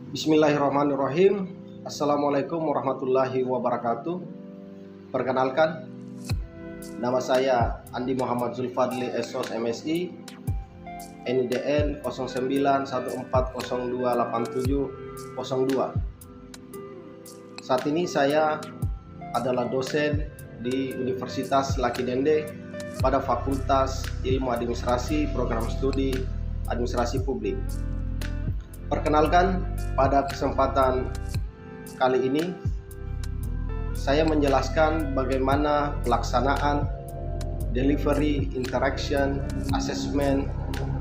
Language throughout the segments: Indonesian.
Bismillahirrahmanirrahim. Assalamualaikum warahmatullahi wabarakatuh. Perkenalkan, nama saya Andi Muhammad Zulfadli SOS MSI, NIDN 0914028702. Saat ini saya adalah dosen di Universitas Laki Dende pada Fakultas Ilmu Administrasi Program Studi Administrasi Publik. Perkenalkan, pada kesempatan kali ini saya menjelaskan bagaimana pelaksanaan delivery interaction assessment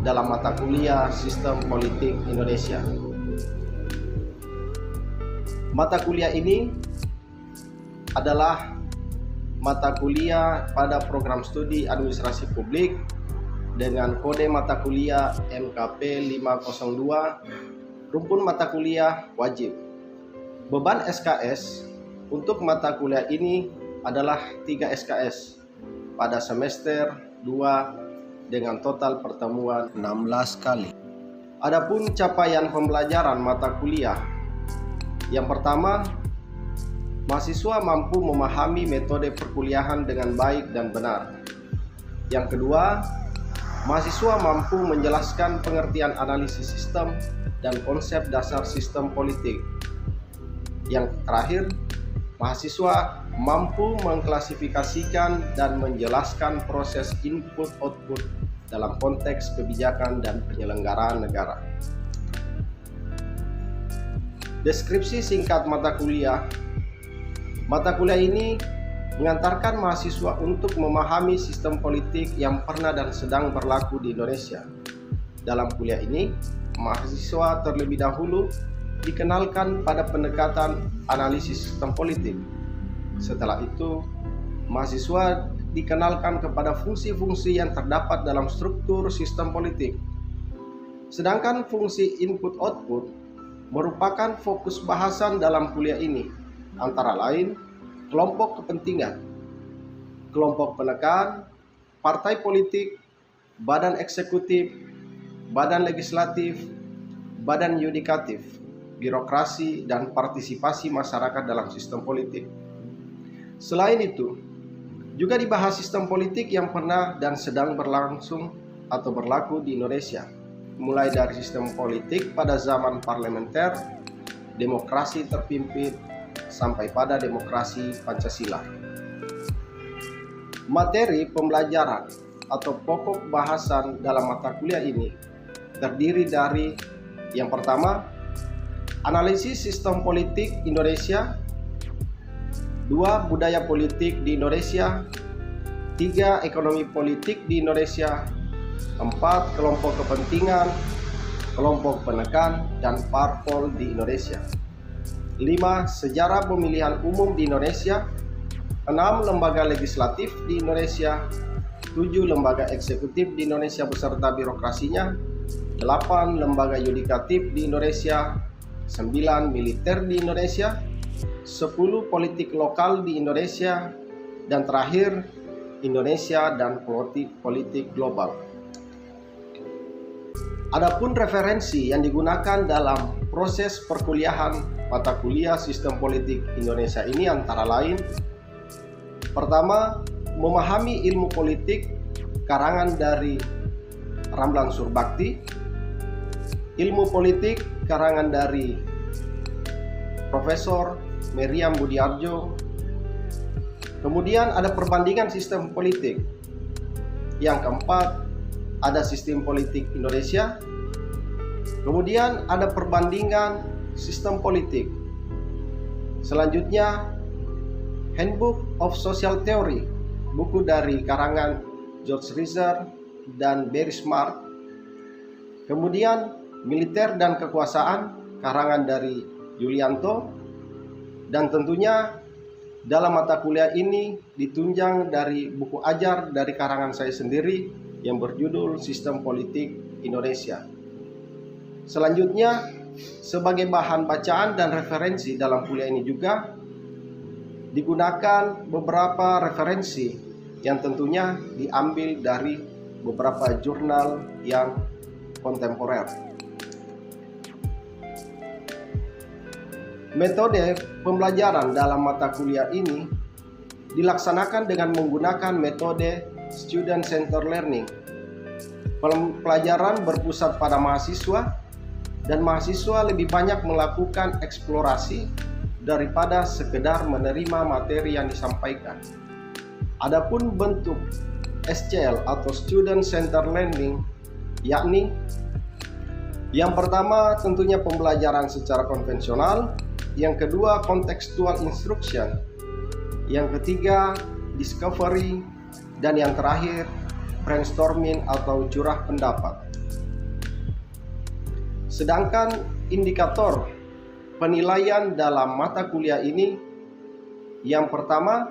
dalam mata kuliah Sistem Politik Indonesia. Mata kuliah ini adalah mata kuliah pada program studi administrasi publik dengan kode mata kuliah MKP 502, rumpun mata kuliah wajib. Beban SKS untuk mata kuliah ini adalah 3 SKS pada semester 2 dengan total pertemuan 16 kali. Adapun capaian pembelajaran mata kuliah, yang pertama, mahasiswa mampu memahami metode perkuliahan dengan baik dan benar. Yang kedua, mahasiswa mampu menjelaskan pengertian analisis sistem dan konsep dasar sistem politik. Yang terakhir, mahasiswa mampu mengklasifikasikan dan menjelaskan proses input-output dalam konteks kebijakan dan penyelenggaraan negara. Deskripsi singkat mata kuliah. Mata kuliah ini mengantarkan mahasiswa untuk memahami sistem politik yang pernah dan sedang berlaku di Indonesia. Dalam kuliah ini, mahasiswa terlebih dahulu dikenalkan pada pendekatan analisis sistem politik. Setelah itu, mahasiswa dikenalkan kepada fungsi-fungsi yang terdapat dalam struktur sistem politik. Sedangkan fungsi input-output merupakan fokus bahasan dalam kuliah ini, antara lain kelompok kepentingan, kelompok penekan, partai politik, badan eksekutif, badan legislatif, badan yudikatif, birokrasi, dan partisipasi masyarakat dalam sistem politik. Selain itu, juga dibahas sistem politik yang pernah dan sedang berlangsung atau berlaku di Indonesia, mulai dari sistem politik pada zaman parlementer, demokrasi terpimpin, sampai pada demokrasi Pancasila. Materi pembelajaran atau pokok bahasan dalam mata kuliah ini terdiri dari yang pertama, analisis sistem politik Indonesia, 2, budaya politik di Indonesia, 3, ekonomi politik di Indonesia, 4, kelompok kepentingan, kelompok penekan, dan parpol di Indonesia, 5, sejarah pemilihan umum di Indonesia, 6, lembaga legislatif di Indonesia, 7, lembaga eksekutif di Indonesia beserta birokrasinya, 8, lembaga yudikatif di Indonesia, 9, militer di Indonesia, 10, politik lokal di Indonesia, dan terakhir, Indonesia dan politik global. Adapun referensi yang digunakan dalam proses perkuliahan mata kuliah Sistem Politik Indonesia ini antara lain, pertama, memahami ilmu politik karangan dari Ramlan Surbakti, ilmu politik karangan dari Profesor Meriam Budiarjo. Kemudian ada perbandingan sistem politik. Yang keempat, ada sistem politik Indonesia. Kemudian ada perbandingan sistem politik. Selanjutnya, Handbook of Social Theory, buku dari karangan George Reiser dan Barry Smart. Kemudian militer dan kekuasaan, karangan dari Yulianto. Dan tentunya dalam mata kuliah ini ditunjang dari buku ajar dari karangan saya sendiri yang berjudul Sistem Politik Indonesia. Selanjutnya, sebagai bahan bacaan dan referensi dalam kuliah ini juga digunakan beberapa referensi yang tentunya diambil dari beberapa jurnal yang kontemporer. Metode pembelajaran dalam mata kuliah ini dilaksanakan dengan menggunakan metode Student Centered Learning. Pelajaran berpusat pada mahasiswa dan mahasiswa lebih banyak melakukan eksplorasi daripada sekedar menerima materi yang disampaikan. Adapun bentuk SCL atau Student Centered Learning yakni yang pertama tentunya pembelajaran secara konvensional, yang kedua contextual instruction, yang ketiga discovery, dan yang terakhir brainstorming atau curah pendapat. Sedangkan indikator penilaian dalam mata kuliah ini, yang pertama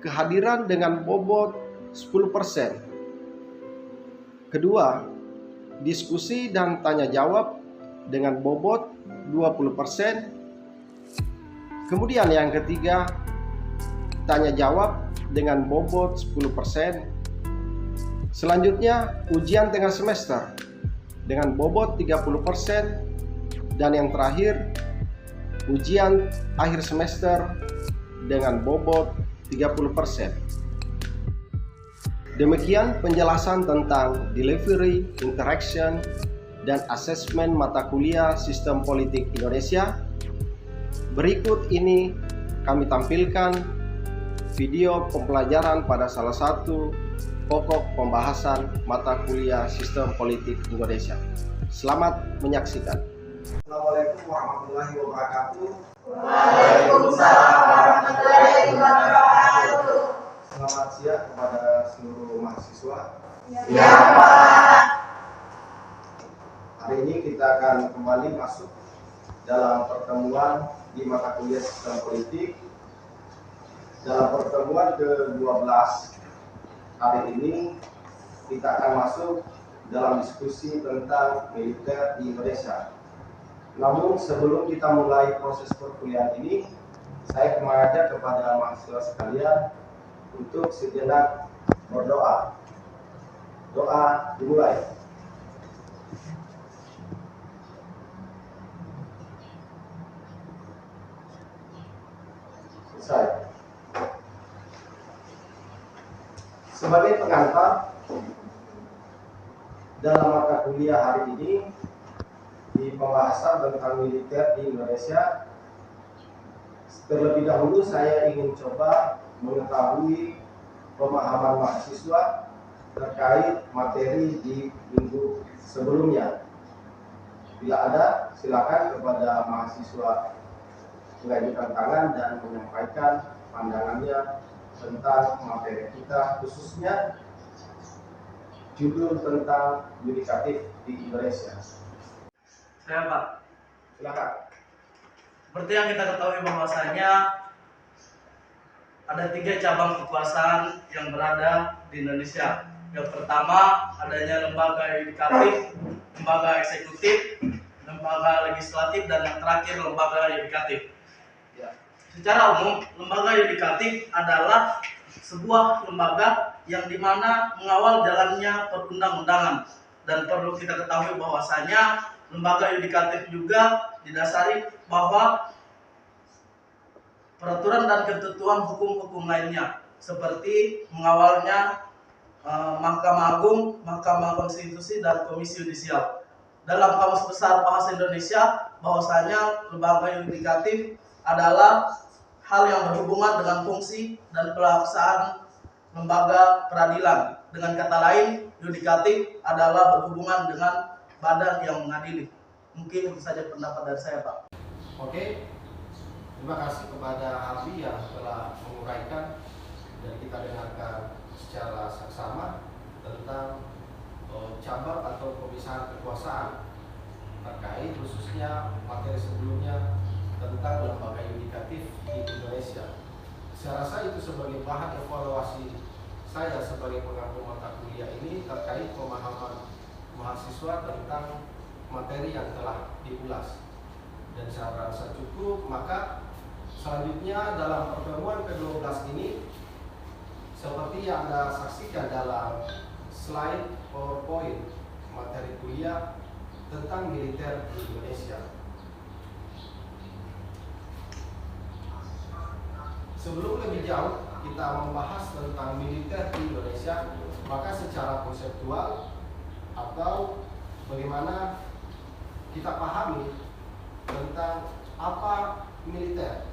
kehadiran dengan bobot 10%, kedua diskusi dan tanya jawab dengan bobot 20%, kemudian yang ketiga tanya jawab dengan bobot 10%, selanjutnya ujian tengah semester dengan bobot 30%, dan yang terakhir ujian akhir semester dengan bobot 30%. Demikian penjelasan tentang delivery, interaction, dan asesmen mata kuliah Sistem Politik Indonesia. Berikut ini kami tampilkan video pembelajaran pada salah satu pokok pembahasan mata kuliah Sistem Politik Indonesia. Selamat menyaksikan. Assalamualaikum warahmatullahi wabarakatuh. Waalaikumsalam warahmatullahi wabarakatuh. Selamat siang kepada seluruh mahasiswa. Ya, Pak. Hari ini kita akan kembali masuk dalam pertemuan di mata kuliah Sistem Politik. Dalam pertemuan ke-12 hari ini kita akan masuk dalam diskusi tentang militer di Indonesia. Namun sebelum kita mulai proses perkuliahan ini, saya mengajak kepada mahasiswa sekalian untuk sejenak berdoa. Doa dimulai. Selesai. Sebagai pengantar dalam mata kuliah hari ini di pembahasan tentang militer di Indonesia, terlebih dahulu saya ingin coba mengetahui pemahaman mahasiswa terkait materi di minggu sebelumnya. Bila ada, silakan kepada mahasiswa mengajukan tangan dan menyampaikan pandangannya tentang materi kita, khususnya judul tentang yudikatif di Indonesia. Saya, Pak. Silakan. Seperti yang kita ketahui bahwasanya ada 3 cabang kekuasaan yang berada di Indonesia. Yang pertama adanya lembaga yudikatif, lembaga eksekutif, lembaga legislatif, dan yang terakhir lembaga yudikatif. Ya. Secara umum, lembaga yudikatif adalah sebuah lembaga yang dimana mengawal jalannya perundang-undangan, dan perlu kita ketahui bahwasanya lembaga yudikatif juga didasari bahwa peraturan dan ketentuan hukum-hukum lainnya seperti mengawalnya Mahkamah Agung, Mahkamah Konstitusi, dan Komisi Yudisial. Dalam Kamus Besar Bahasa Indonesia, bahwasanya lembaga yudikatif adalah hal yang berhubungan dengan fungsi dan pelaksanaan lembaga peradilan. Dengan kata lain, yudikatif adalah berhubungan dengan badan yang mengadili. Mungkin itu saja pendapat dari saya, Pak. Oke, terima kasih kepada Abi yang telah menguraikan dan kita dengarkan secara seksama tentang cabang atau pemisahan kekuasaan terkait khususnya materi sebelumnya tentang lembaga yudikatif di Indonesia. Saya rasa itu sebagai bahan evaluasi saya sebagai pengampu mata kuliah ini terkait pemahaman mahasiswa tentang materi yang telah diulas, dan saya rasa cukup. Maka selanjutnya dalam pertemuan ke-12 ini, seperti yang Anda saksikan dalam slide PowerPoint materi kuliah tentang militer di Indonesia. Sebelum lebih jauh kita membahas tentang militer di Indonesia, maka secara konseptual atau bagaimana kita pahami tentang apa militer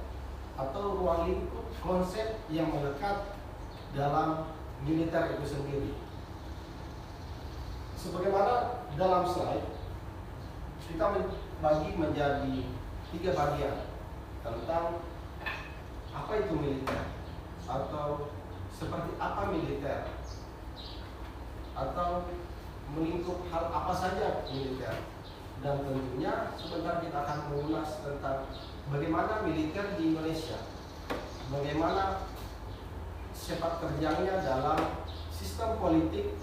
atau ruang lingkup konsep yang melekat dalam militer itu sendiri. Sebagaimana dalam slide, kita bagi menjadi 3 bagian tentang apa itu militer, atau seperti apa militer, atau melingkup hal apa saja militer. Dan tentunya sebentar kita akan mengulas tentang bagaimana militer di Indonesia, bagaimana sepak terjangnya dalam sistem politik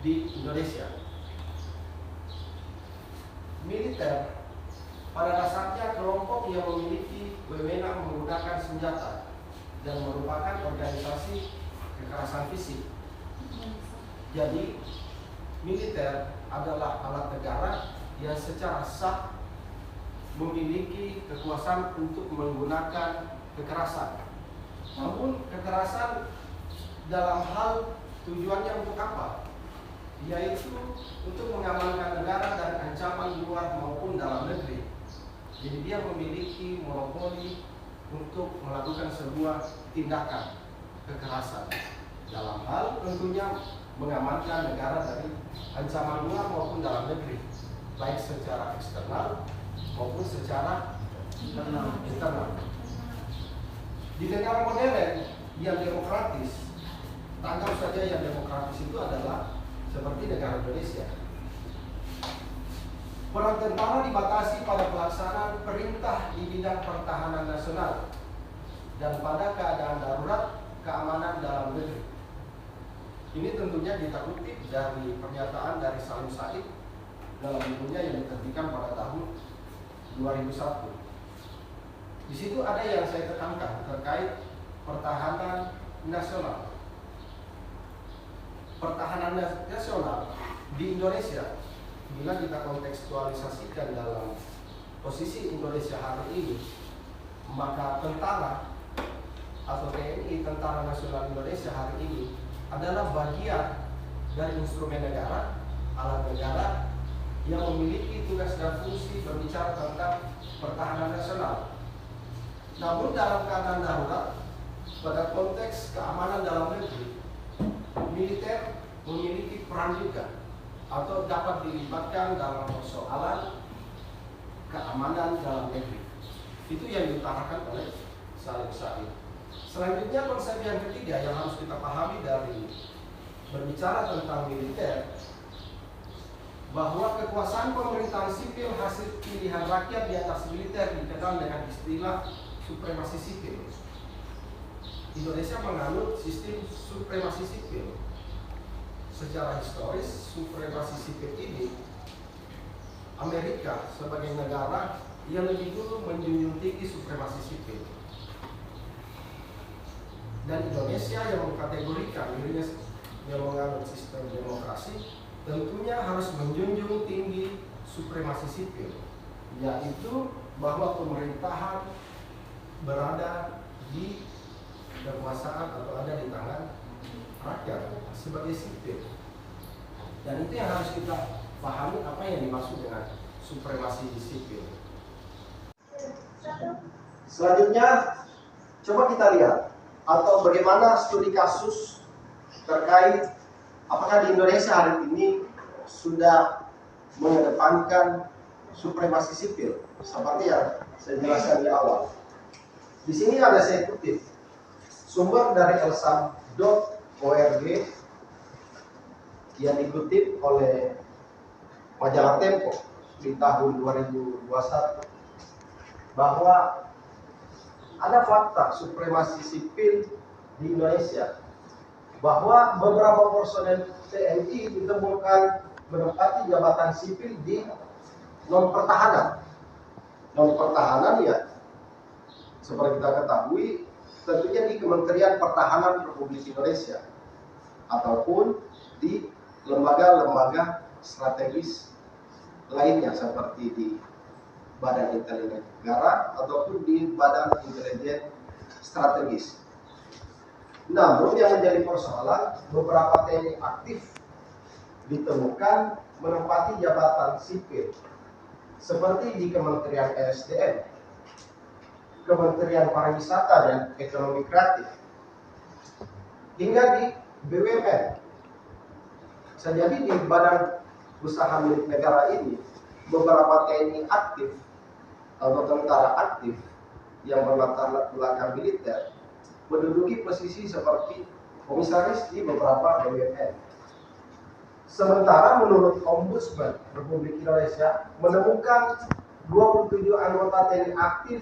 di Indonesia. Militer pada dasarnya kelompok yang memiliki wewenang menggunakan senjata dan merupakan organisasi kekerasan fisik. Jadi, militer adalah alat negara yang secara sah memiliki kekuasaan untuk menggunakan kekerasan. Namun kekerasan dalam hal tujuannya untuk apa? Yaitu untuk mengamankan negara dari ancaman luar maupun dalam negeri. Jadi dia memiliki monopoli untuk melakukan sebuah tindakan kekerasan dalam hal tentunya mengamankan negara dari ancaman luar maupun dalam negeri, baik secara eksternal maupun secara internal. Di negara modern yang demokratis, anggap saja yang demokratis itu adalah seperti negara Indonesia. Peran tentara dibatasi pada pelaksanaan perintah di bidang pertahanan nasional dan pada keadaan darurat keamanan dalam negeri. Ini tentunya kita kutip dari pernyataan dari Salim Said dalam bukunya yang diterbitkan pada tahun 2001. Di situ ada yang saya tekankan terkait pertahanan nasional. Pertahanan nasional di Indonesia, bila kita kontekstualisasikan dalam posisi Indonesia hari ini, maka tentara atau TNI, Tentara Nasional Indonesia hari ini adalah bagian dari instrumen negara, alat negara yang memiliki tugas dan fungsi berbicara tentang pertahanan nasional. Namun dalam keadaan darurat, pada konteks keamanan dalam negeri, militer memiliki peran juga atau dapat dilibatkan dalam persoalan keamanan dalam negeri. Itu yang diutarakan oleh Salim Said. Selanjutnya konsep yang ketiga yang harus kita pahami dari berbicara tentang militer, bahwa kekuasaan pemerintahan sipil hasil pilihan rakyat di atas militer dikenal dengan istilah supremasi sipil. Indonesia menganut sistem supremasi sipil. Secara historis, supremasi sipil ini Amerika sebagai negara yang lebih dulu menjunjung tinggi supremasi sipil, dan Indonesia yang mengkategorikan dirinya yang menganut sistem demokrasi tentunya harus menjunjung tinggi supremasi sipil, yaitu bahwa pemerintahan berada di kekuasaan atau ada di tangan rakyat sebagai sipil. Dan itu yang harus kita pahami, apa yang dimaksud dengan supremasi sipil. Selanjutnya, coba kita lihat atau bagaimana studi kasus terkait apakah di Indonesia hari ini sudah mengedepankan supremasi sipil seperti yang saya jelaskan di awal. Di sini ada saya kutip sumber dari elsam.org yang dikutip oleh majalah Tempo di tahun 2021, bahwa ada fakta supremasi sipil di Indonesia, bahwa beberapa personel TNI ditemukan menempati jabatan sipil di non pertahanan. Non pertahanan ya, seperti kita ketahui, tentunya di Kementerian Pertahanan Republik Indonesia ataupun di lembaga-lembaga strategis lainnya seperti di Badan Intelijen Negara ataupun di Badan Intelijen Strategis. Namun yang menjadi persoalan, beberapa TNI aktif ditemukan menempati jabatan sipil seperti di Kementerian ESDM, Kementerian Pariwisata dan Ekonomi Kreatif, hingga di BUMN. Bisa jadi di badan usaha milik negara ini, beberapa TNI aktif atau tentara aktif yang berlatar belakang militer menduduki posisi seperti komisaris di beberapa BUMN. Sementara menurut Ombudsman Republik Indonesia menemukan 27 anggota TNI aktif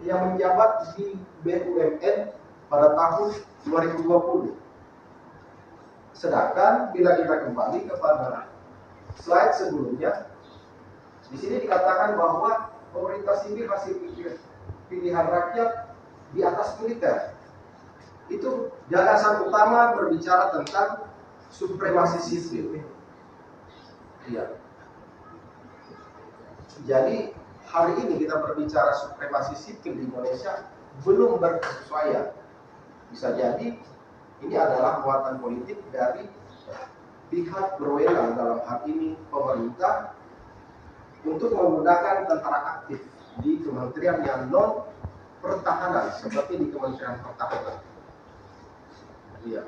yang menjabat di BUMN pada tahun 2020. Sedangkan bila kita kembali kepada slide sebelumnya, di sini dikatakan bahwa pemerintah sipil hasil pilihan rakyat di atas militer. Itu gagasan utama berbicara tentang supremasi sipil. Iya. Jadi hari ini kita berbicara supremasi sipil di Indonesia belum berkesesuaian. Bisa jadi ini adalah muatan politik dari pihak berwenang, dalam hal ini pemerintah, untuk menggunakan tentara aktif di kementerian yang non pertahanan seperti di Kementerian Pertahanan. Iya.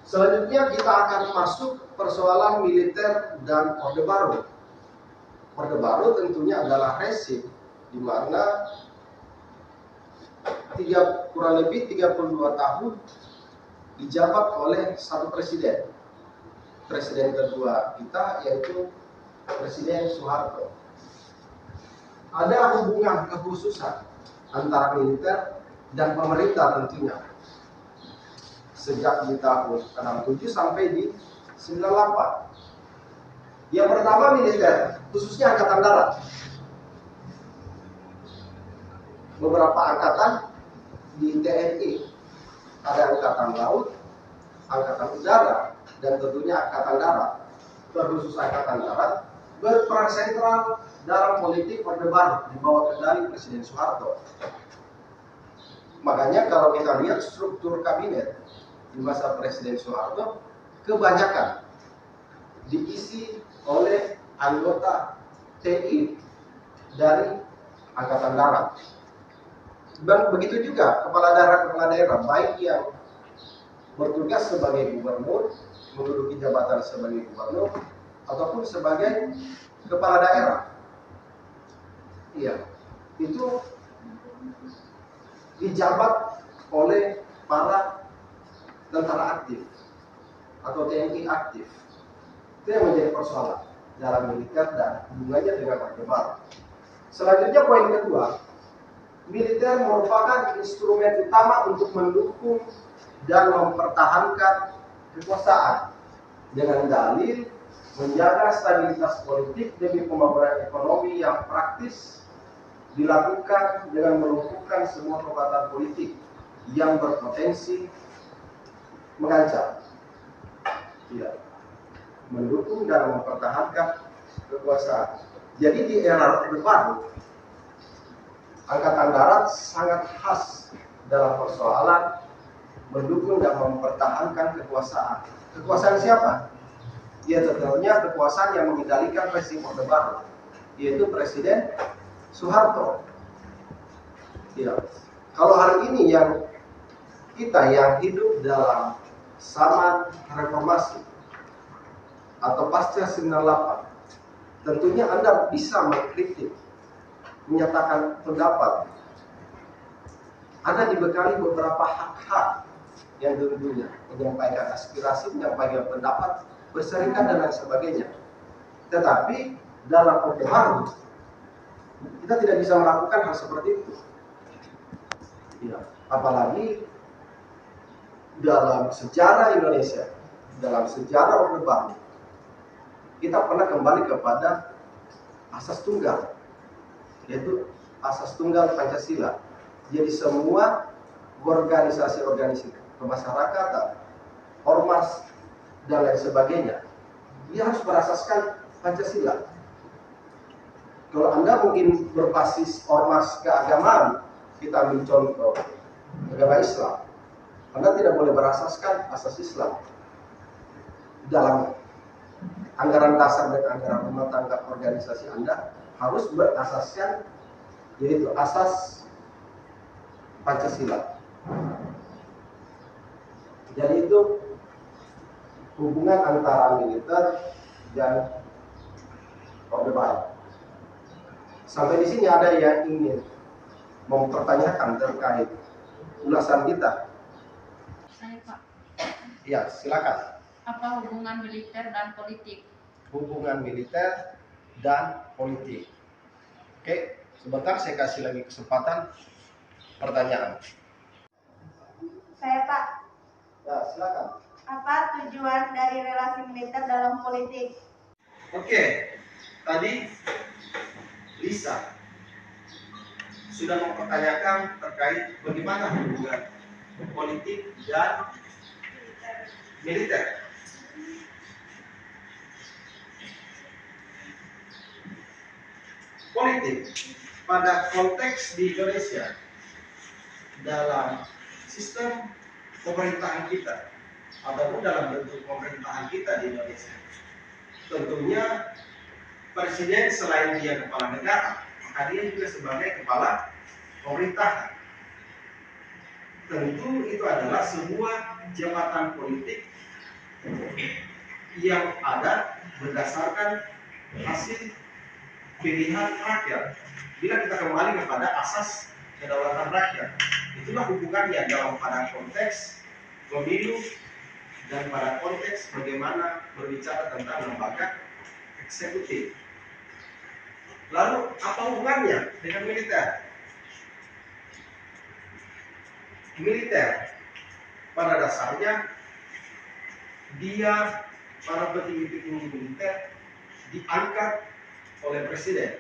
Selanjutnya kita akan masuk persoalan militer dan Orde Baru. Orde Baru tentunya adalah rezim di mana kurang lebih 32 tahun dijabat oleh satu presiden. Presiden kedua kita yaitu Presiden Soeharto. Ada hubungan kekhususan antara militer dan pemerintah tentunya. Sejak di tahun 67 sampai di 98. Yang pertama militer, khususnya angkatan darat. Beberapa angkatan di TNI, ada angkatan laut, angkatan udara, dan tentunya angkatan darat. Terkhusus angkatan darat berperan sentral dalam politik Orde Baru di bawah kendali Presiden Soeharto. Makanya kalau kita lihat struktur kabinet di masa Presiden Soeharto, kebanyakan diisi oleh anggota TNI dari angkatan darat. Dan begitu juga kepala daerah baik yang bertugas sebagai gubernur, menduduki jabatan sebagai gubernur, ataupun sebagai kepala daerah. Iya, itu dijabat oleh para tentara aktif atau TNI aktif. Itu yang menjadi persoalan dalam militer dan hubungannya dengan Orde Baru. Selanjutnya poin kedua, militer merupakan instrumen utama untuk mendukung dan mempertahankan kekuasaan dengan dalil menjaga stabilitas politik demi pembangunan ekonomi yang praktis dilakukan dengan melumpuhkan semua kekuatan politik yang berpotensi mengancam. Ya, mendukung dan mempertahankan kekuasaan. Jadi di era Orde Baru, Angkatan Darat sangat khas dalam persoalan mendukung dan mempertahankan kekuasaan. Kekuasaan siapa? Ya tentunya kekuasaan yang mengendalikan rezim Orde Baru, yaitu Presiden Soeharto. Ya. Kalau hari ini kita yang hidup dalam zaman reformasi atau pasca 98, tentunya Anda bisa mengkritik, menyatakan pendapat. Anda dibekali beberapa hak-hak yang tentunya menyampaikan aspirasi, menyampaikan pendapat, berserikat dan lain sebagainya. Tetapi dalam Orde Baru kita tidak bisa melakukan hal seperti itu. Ya, apalagi dalam sejarah Indonesia, dalam sejarah Orde Baru, kita pernah kembali kepada asas tunggal, yaitu asas tunggal Pancasila. Jadi semua organisasi-organisasi kemasyarakatan, ormas dan lain sebagainya, dia harus berasaskan Pancasila. Kalau Anda mungkin berbasis ormas keagamaan, kita ambil contoh negara Islam, Anda tidak boleh berasaskan asas Islam dalam anggaran dasar dan anggaran rumah tangga organisasi Anda, harus berasaskan yaitu asas Pancasila. Jadi itu hubungan antara militer dan Orde Baru. Sampai di sini ada yang ingin mempertanyakan terkait ulasan kita? Saya Pak, Ya, silakan. apa hubungan militer dan politik? Hubungan militer dan politik. Oke, sebentar saya kasih lagi kesempatan pertanyaan. Saya Pak, Ya, silakan. apa tujuan dari relasi militer dalam politik? Oke, tadi Lisa sudah mempertanyakan terkait bagaimana hubungan politik dan militer. Politik pada konteks di Indonesia dalam sistem pemerintahan kita ataupun dalam bentuk pemerintahan kita di Indonesia, tentunya presiden selain dia kepala negara, maka dia juga sebagai kepala pemerintahan. Tentu itu adalah sebuah jabatan politik yang ada berdasarkan hasil pilihan rakyat. Bila kita kembali kepada asas kedaulatan rakyat, itulah hubungannya dalam pada konteks pemilu dan pada konteks bagaimana berbicara tentang lembaga eksekutif. Lalu apa hubungannya dengan militer? Militer pada dasarnya dia para petinggi-petinggi militer diangkat oleh presiden.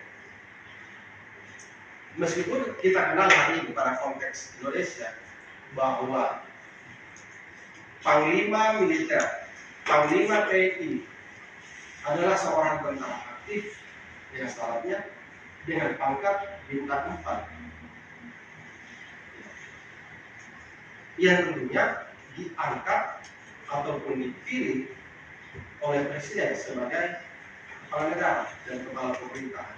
Meskipun kita kenal hari ini pada konteks Indonesia bahwa Panglima Militer, Panglima TNI adalah seorang tentara aktif dengan syaratnya dengan pangkat bintang 4 yang tentunya diangkat ataupun dipilih oleh presiden sebagai kepala negara dan kepala pemerintahan,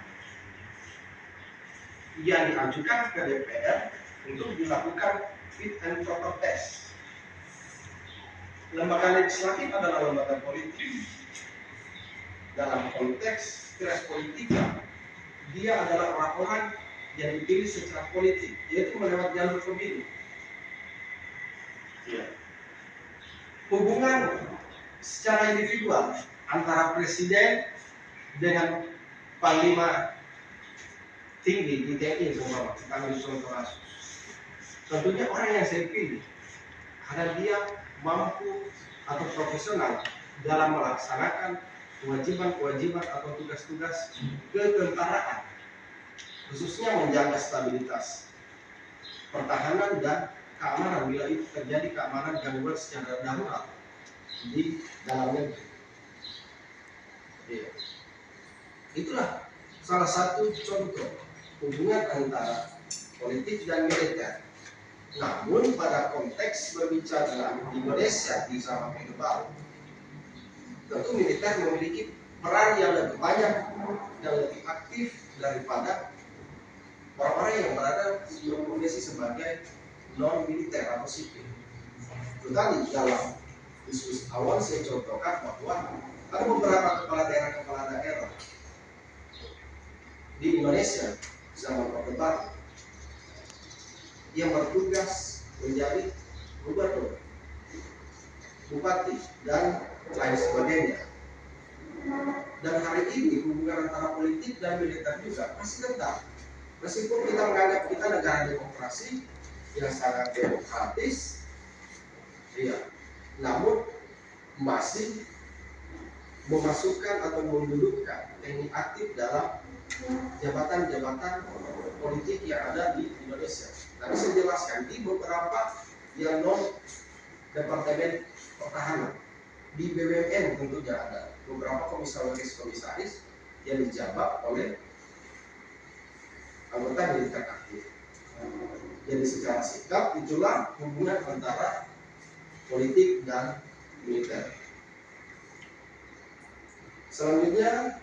yang diajukan ke DPR untuk dilakukan fit and proper test. Lembaga legislatif adalah lembaga politik. Dalam konteks keras politik, dia adalah orang-orang yang dipilih secara politik, yaitu melewat jalur pemilu. Ya. Hubungan secara individual antara presiden dengan panglima tinggi di TNI, semua kita ambil contoh kasus. Tentunya orang yang saya pilih karena dia mampu atau profesional dalam melaksanakan kewajiban-kewajiban atau tugas-tugas ketentaraan, khususnya menjaga stabilitas pertahanan dan keamanan bila itu terjadi keamanan gangguan secara darurat di dalam negeri. Ya. Itulah salah satu contoh hubungan antara politik dan militer. Namun pada konteks berbicara di Indonesia di zaman Orde Baru, tentu militer memiliki peran yang lebih banyak dan lebih aktif daripada orang-orang yang berada di profesi sebagai non militer atau sipil. Itu tadi dalam diskusi awal saya contohkan bahwa ada beberapa kepala daerah di Indonesia zaman Orde Baru yang bertugas menjadi gubernur, bupati, dan lain sebagainya. Dan hari ini hubungan antara politik dan militer juga masih kental. Meskipun kita menganggap kita negara demokrasi yang sangat demokratis, iya, namun masih memasukkan atau mendudukkan TNI aktif dalam jabatan-jabatan politik yang ada di Indonesia. Tadi saya jelaskan di beberapa yang non departemen pertahanan, di BUMN tentunya ada beberapa komisaris yang dijabat oleh anggota militer aktif. Jadi secara sikap itulah hubungan antara politik dan militer. Selanjutnya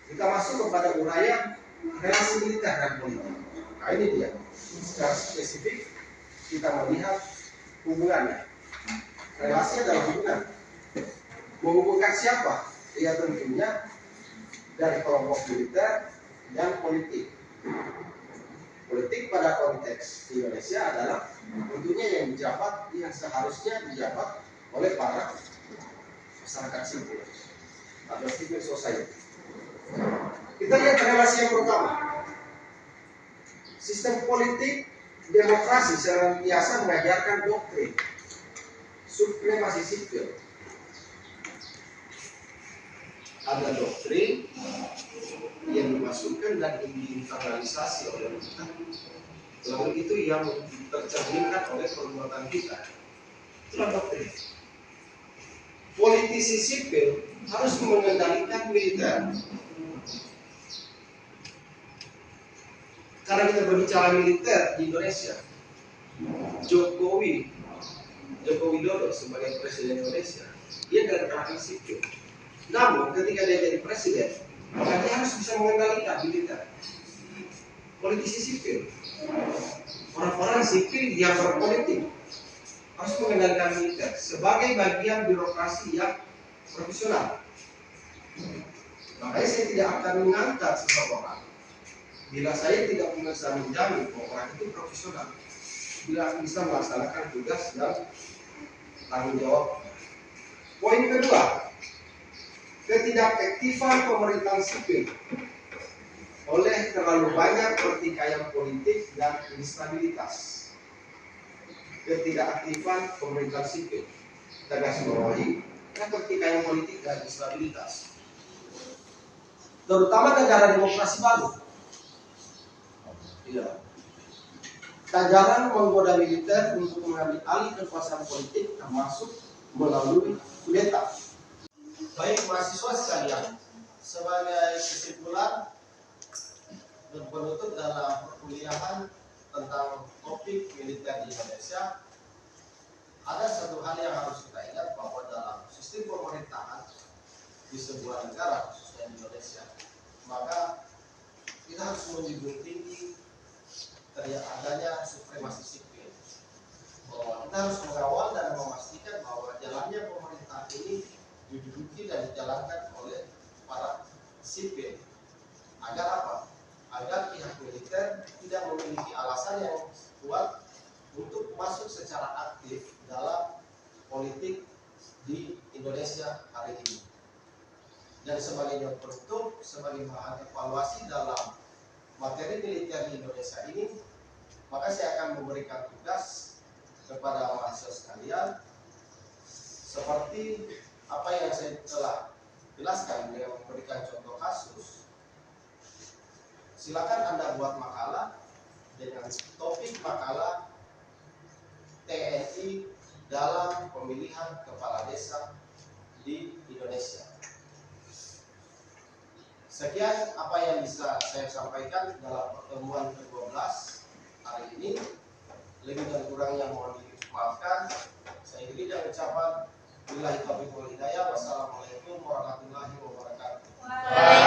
kita masuk kepada uraian relasi militer dan politik. Nah ini dia, secara spesifik kita melihat hubungannya. Relasi adalah hubungan. Menghubungkan siapa? Ya tentunya dari kelompok militer dan politik. Politik pada konteks Indonesia adalah tentunya yang seharusnya dijabat oleh para masyarakat sipil atau civil society. Kita lihat relasi yang pertama. Sistem politik demokrasi senantiasa mengajarkan doktrin supremasi sipil. Ada doktrin yang dimasukkan dan diinternalisasi oleh kita. Lalu itu yang tercerminkan oleh perbuatan kita. Itulah doktrin. Politisi sipil harus mengendalikan militer. Karena kita berbicara militer di Indonesia, Joko Widodo sebagai presiden Indonesia, dia dari kalangan sipil. Namun ketika dia jadi presiden, maka dia harus bisa mengendalikan militer. Politisi sipil, orang-orang sipil yang berpolitik harus mengendalikan militer sebagai bagian birokrasi yang profesional. Makanya saya tidak akan mengangkat seseorang bila saya tidak bisa menjamin bahwa orang itu profesional, bila bisa melaksanakan tugas dan tanggung jawab. Poin kedua, ketidakefektifan pemerintahan sipil oleh terlalu banyak pertikaian politik dan instabilitas. Ketidakaktifan pemerintahan sipil, tegas bawahi, dan pertikaian politik dan instabilitas. Terutama negara demokrasi baru. Ya. Tajaran menggoda militer untuk mengambil alih kekuasaan politik termasuk melalui kudeta. Baik mahasiswa sekalian, sebagai kesimpulan dan penutup dalam perkuliahan tentang topik militer di Indonesia, ada satu hal yang harus kita ingat bahwa dalam sistem pemerintahan di sebuah negara, khususnya di Indonesia, maka kita harus menjunjung tinggi adanya supremasi sipil. Bahwa kita harus mengawal dan memastikan bahwa jalannya pemerintahan ini diduduki dan dijalankan oleh para sipil. Agar apa? Agar pihak militer tidak memiliki alasan yang kuat untuk masuk secara aktif dalam politik di Indonesia hari ini. Dan sebagai penutup, sebagai bahan evaluasi dalam materi militer di Indonesia ini, maka saya akan memberikan tugas kepada mahasiswa sekalian seperti apa yang saya telah jelaskan dengan memberikan contoh kasus. Silakan Anda buat makalah dengan topik makalah TNI dalam pemilihan kepala desa di Indonesia. Sekian apa yang bisa saya sampaikan dalam pertemuan ke-12 hari ini. Lebih dan kurangnya mohon dimaafkan. Saya beri ucapan billahi taufiq wal hidayah. Wassalamualaikum warahmatullahi wabarakatuh.